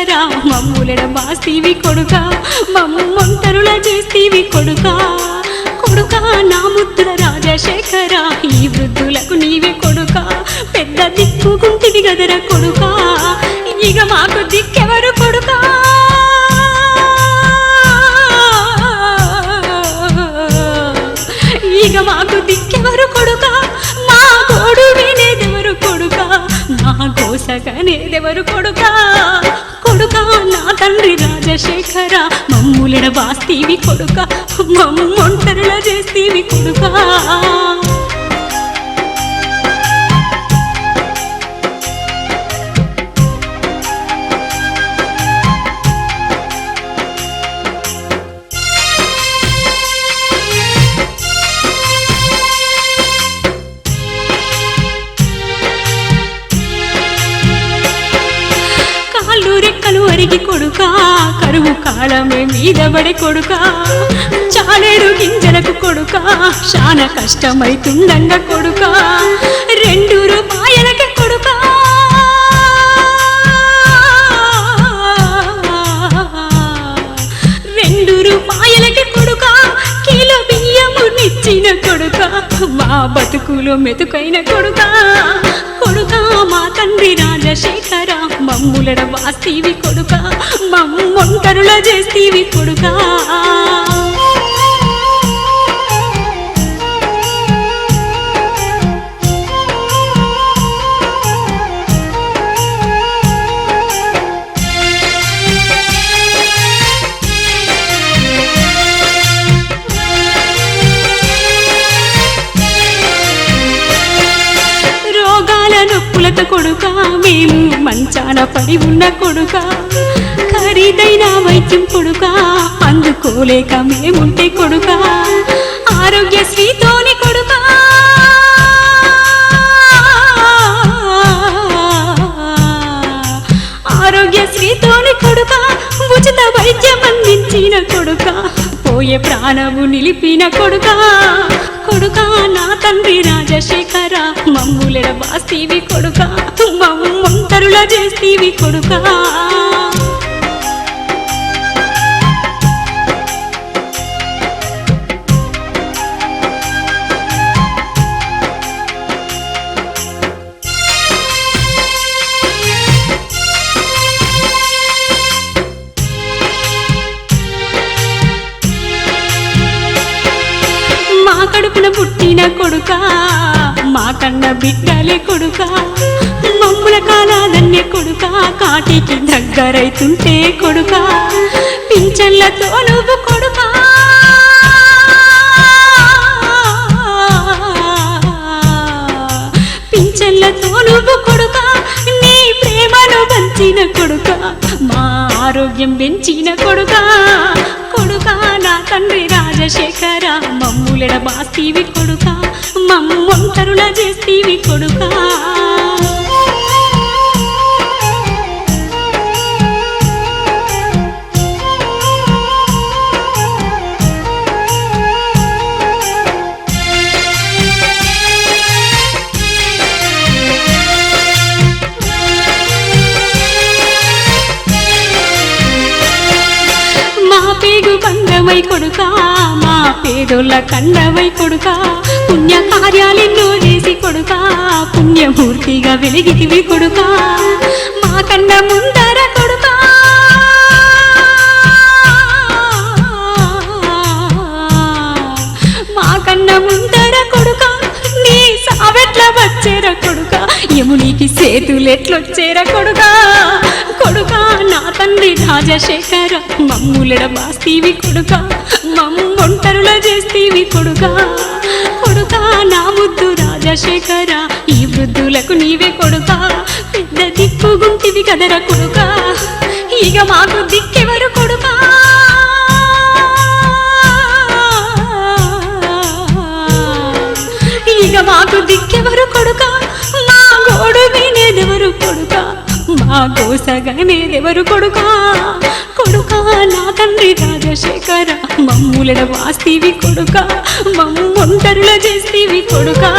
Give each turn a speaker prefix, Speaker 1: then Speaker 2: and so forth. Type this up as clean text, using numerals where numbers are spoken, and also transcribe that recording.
Speaker 1: రాజశేఖర మమ్ములెడ బాస్తీవి కొడుకా మమ్ముంటరుల చేస్తీవి కొడుకా కొడుకా నా ముద్దుల రాజశేఖర ఈ వృద్ధులకు నీవే కొడుకా పెద్ద దిక్కుకుంటివి గదర కొడుకా ఇక మాకు దిక్కెవరు కొడుకా ఇక మాకు దిక్కెవరు కొడుకా మా గోడు వినేదెవరు కొడుకా మా కోసగనేదెవరు కొడుకా కొడుకా నా తండ్రి రాజశేఖర మమ్ములెడ బాస్తీవి కొడుకా మమ్ముంటరుల చేస్తీవి కొడుకా రెక్కలు అరిగి కొడుకా కరువు కాలమే మీద పడే కొడుకా చాలేడు గింజలకు కొడుకా చాలా కష్టమైతుందండ కొడుకా 2 రూపాయలకి కొడుకా 2 రూపాయలకి కొడుకా కిలో బియ్యము నిచ్చిన కొడుకా మా బతుకులో మెతుకైన కొడుకా కొడుకా మా తండ్రి రాజశేఖర మమ్ములెడ బాస్తీవి కొడుకా మమ్ముంటరుల చేస్తీవి కొడుకా నొప్పులతో కొడుకా మేము మంచాన పడి ఉన్న కొడుకా ఖరీదైన వైద్యం కొడుకా అందుకోలేక మేముంటే కొడుకా ఆరోగ్యశ్రీతోని కొడుకా ఆరోగ్యశ్రీతోని కొడుకా ఉచిత వైద్యం అందించిన కొడుకా పోయే ప్రాణము నిలిపిన కొడుకా కొడుకా నా తండ్రి రాజశేఖర మమ్ములెడ బాస్తీవి కొడుకా మమ్ముంటరుల చేస్తీవి కొడుకా మా కడుపున పుట్టిన కొడుకా మా కన్న బిడ్డలే కొడుకా మమ్ముల కాలాదన్య కొడుకా కాటికి దగ్గరైతుంటే కొడుకా పింఛన్లతో నువ్వు కొడుకా పింఛన్లతో నువ్వు కొడుకా నీ ప్రేమను పంచిన కొడుకా మా ఆరోగ్యం పెంచిన కొడుకా కొడుకా నా తండ్రి రాజశేఖర మమ్ములెడ బాస్తీవి కొడుకా మమ్ముంటరుల చేస్తీవి కొడుకా పేగు బంధమై కొడుకా మా పేదోళ్ళ కండవై కొడుకా పుణ్య కార్యాలెన్నో చేసి కొడుకా పుణ్యమూర్తిగా వెలిగితివి కొడుకా మా కన్న ముందర కొడుకా మా కన్న ముందర కొడుకా నీ సావెట్ల వచ్చేర కొడుకా యమునికి సేతులెట్లొచ్చేర కొడుకా కొడుకా నా తండ్రి రాజశేఖర మమ్ములెడ బాస్తీవి కొడుకా మమ్ముంటరుల చేస్తీవి కొడుకా కొడుకా నా ముద్దు రాజశేఖర ఈ వృద్ధులకు నీవే కొడుకా పెద్ద దిక్కుగుంటివి కదర కొడుకా ఇక మాకు దిక్కెవరు కొడుకా ఇక మాకు దిక్కెవరు కొడుకా మా గోడు వినేదెవరు కొడుకా మా కోసగనేదెవరు కొడుకా కొడుకా నా తండ్రి రాజశేఖర మమ్ములెడ బాస్తీవి కొడుకా మమ్ముంటరుల చేస్తీవి కొడుకా